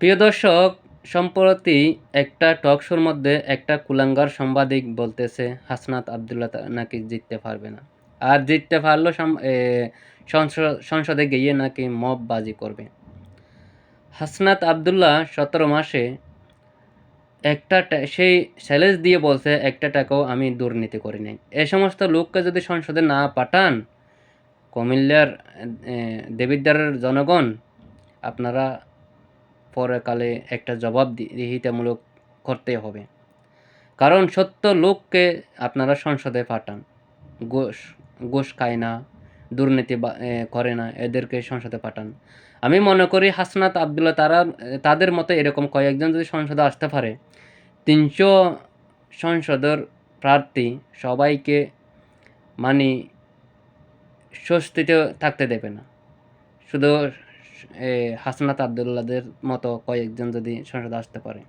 প্রিয় দর্শক, সম্প্রতি একটা টক শোর মধ্যে একটা কুলাঙ্গার সাংবাদিক বলতেছে হাসনাত আবদুল্লাহ নাকি জিততে পারবে না। আর জিততে পারলেও সংসদে গিয়ে নাকি মববাজি করবে। হাসনাত আবদুল্লাহ ১৭ মাসে সেই চ্যালেঞ্জ দিয়ে বলছে একটা টাকাও আমি দুর্নীতি করি নাই। এ সমস্ত লোককে যদি সংসদে না পাঠান, কুমিল্লার দেবিদ্বারের জনগণ আপনারা পরকালে একটা জবাবদিহিতামূলক করতে হবে। কারণ সত্য লোককে আপনারা সংসদে পাঠান, ঘুষ খায় না, দুর্নীতি করে না, এদেরকে সংসদে পাঠান। আমি মনে করি হাসনাত আবদুল্লাহ তাদের মতো এরকম কয়েকজন যদি সংসদে আসতে পারে, ৩০০ সংসদের প্রার্থী সবাইকে মানে স্বস্তিতে থাকতে দেবে না। শুধু হাসনাত আবদুল্লাহদের মতো কয়েকজন যদি সংসদে আসতে পারে।